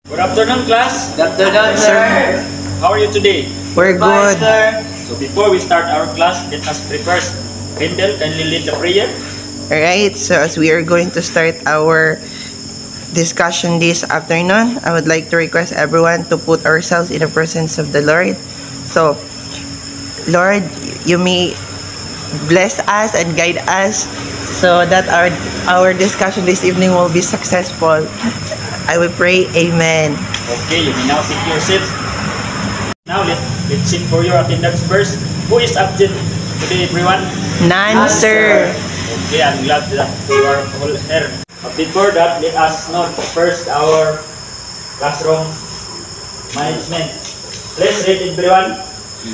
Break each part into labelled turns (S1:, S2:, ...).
S1: Good afternoon, class.
S2: Good afternoon, sir.
S1: How are you today?
S3: We're good.
S2: Sir.
S1: So before we start our class, let us prepare. Kendall, kindly lead the prayer.
S3: Alright, so as we are going to start our discussion this afternoon, I would like to request everyone to put ourselves in the presence of the Lord. So, Lord, you may bless us and guide us so that our discussion this evening will be successful. I will pray, Amen.
S1: Okay, you may now take your seat. Now let's sit for your attendance first. Who is absent today, everyone?
S3: None, sir.
S1: Okay, I'm glad that you are all here. But before that, let us note first our classroom management. Let's read everyone.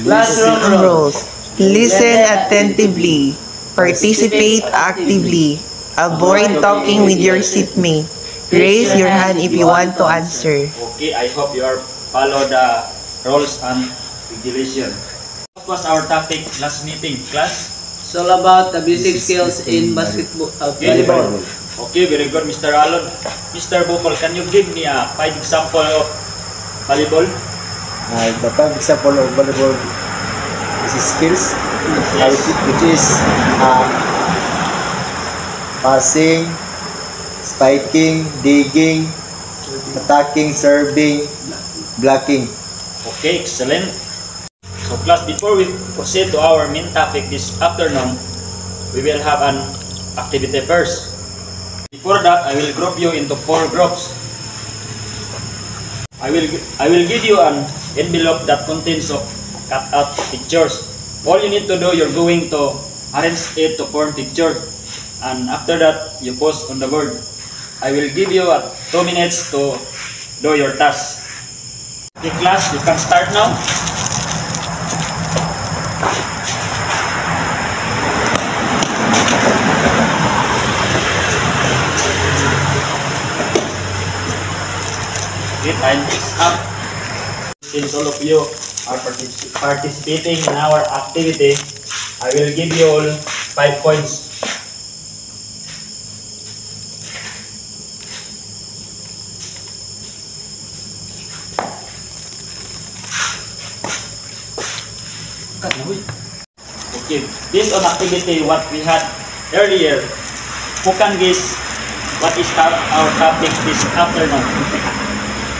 S2: Classroom rules.
S3: Listen attentively. Participate actively. Avoid talking with your seatmate. Raise your hand if you want to answer.
S1: Okay, I hope you are follow the rules and regulation. What was our topic last meeting, class?
S2: It's all about the basic skills in basketball, volleyball.
S1: Okay, very good, Mr. Alon. Mr. Bopal, can you give me a 5 example of volleyball?
S4: The 5 example of volleyball is skills,
S1: Yes.
S4: which is passing, spiking, digging, attacking, serving, blocking.
S1: Okay, excellent. So class, before we proceed to our main topic this afternoon, we will have an activity first. Before that, I will group you into 4 groups. I will give you an envelope that contains of cut out pictures. All you need to do, you're going to arrange it to form picture, and after that you post on the board. I will give you 2 minutes to do your task. Okay class, you can start now. Okay, time is up. Since all of you are participating in our activity, I will give you all 5 points. Okay, based on activity what we had earlier, who can guess what is our topic this afternoon?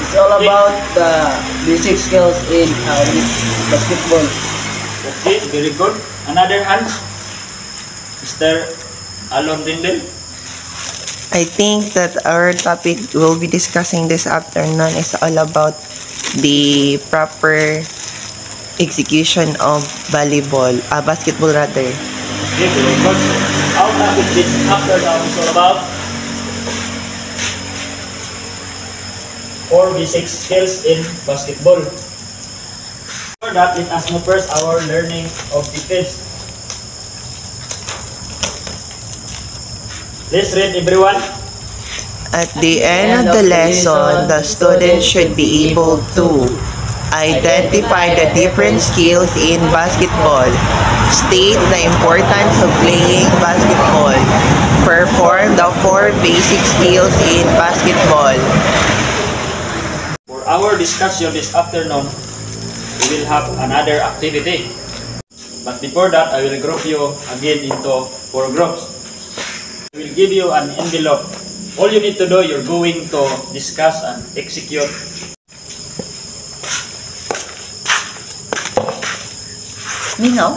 S2: It's all about the basic skills in basketball.
S1: Okay, very good. Another hand, Mr. Alon Rindel.
S3: I think that our topic we'll be discussing this afternoon is all about the proper execution of basketball rather.
S1: Okay, very good. Our topic this afternoon is all about 4 basic skills in basketball. For that, let us know first our learning of defense. Let's read everyone.
S3: At the end of the lesson, the student should be able to identify the different skills in basketball, state the importance of playing basketball, perform the 4 basic skills in basketball.
S1: For our discussion this afternoon, we will have another activity. But before that, I will group you again into 4 groups. I will give you an envelope. All you need to do, you're going to discuss and execute.
S2: Me now?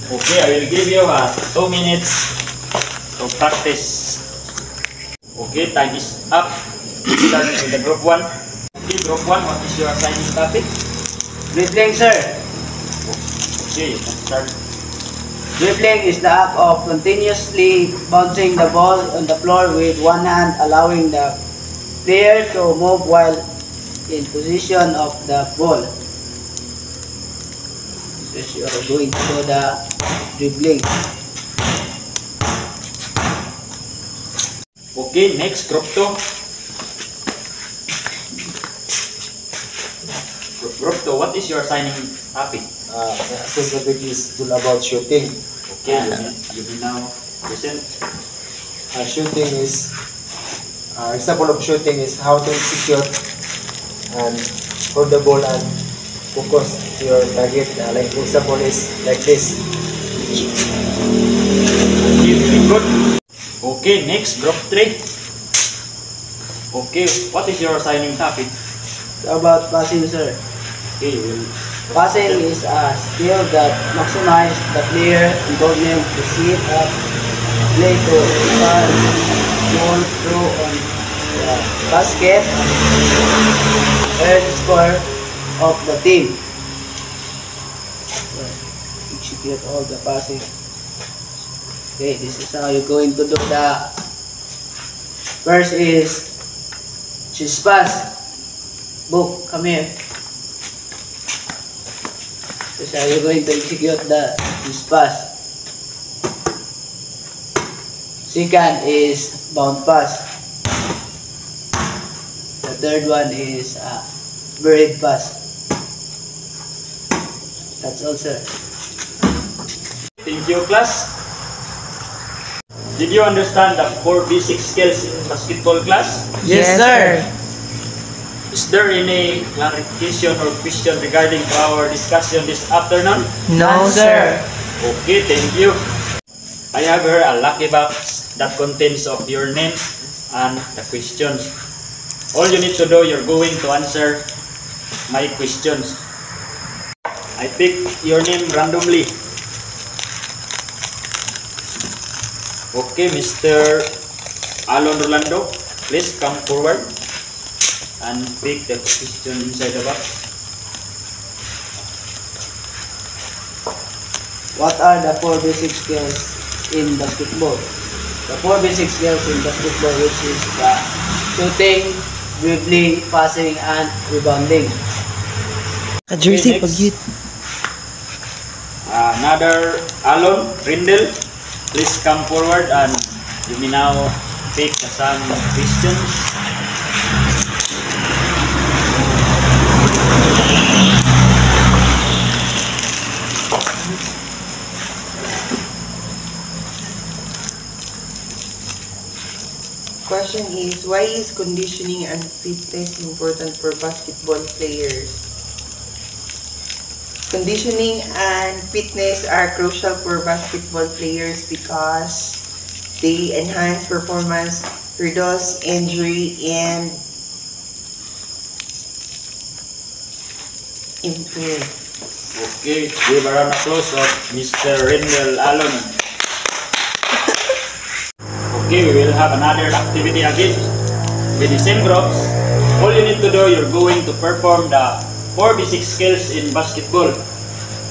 S1: Okay, I will give you 2 minutes to practice. Okay, time is up. Start with the group 1. Okay, group 1, what is your assignment topic?
S2: Dribbling, sir.
S1: Okay, you can start.
S2: Dribbling is the act of continuously bouncing the ball on the floor with one hand, allowing the player to move while in position of the ball. So you are going to do the dribbling.
S1: Okay, next group 2. Group 2, what is your assignment topic?
S4: Since the topic is all about shooting.
S1: Okay, you may now present.
S4: Shooting is Example of shooting is how to execute and hold the ball and focus to your target. Like example is like this.
S1: Okay, very good. Okay, next, group 3. Okay, what is your assignment topic?
S2: About passing, sir.
S1: Okay, well,
S2: Passing is a skill that maximizes the player involvement to set up, play to pass, ball throw on the basket, and score of the team. Execute all the passing. Okay, this is how you're going to do the first is cheese pass. Book, come here. This is how you're going to execute the cheese pass. Second is bound pass. The third one is buried pass. That's all, sir.
S1: thank you, class. Did you understand the 4 basic skills in basketball, class?
S3: Yes, sir.
S1: Is there any clarification or question regarding our discussion this afternoon?
S3: No, sir.
S1: Okay, thank you. I have here a lucky box that contains of your names and the questions. All you need to do, you're going to answer my questions. I pick your name randomly. Okay, Mr. Alon Rolando, please come forward and pick the question inside the box.
S2: What are the 4 basic skills in basketball? The 4 basic skills in basketball, which is the shooting, dribbling, passing, and rebounding.
S3: Ka-jersey
S1: Okay,
S3: pag
S1: next. Another Alon Rindel, please come forward and you may now pick some questions.
S3: Question is, why is conditioning and fitness important for basketball players? Conditioning and fitness are crucial for basketball players because they enhance performance, reduce injury, and improve.
S1: Okay, give a round of applause of Mr. Rindel Alon. Okay, we will have another activity again with the same groups. All you need to do, you're going to perform the 4 basic skills in basketball.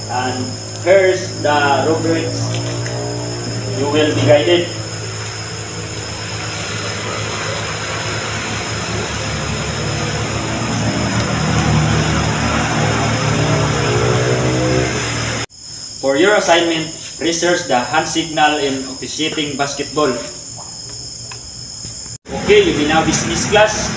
S1: And here's the rubrics. You will be guided. For your assignment, research the hand signal in officiating basketball. Okay, you may now dismiss class.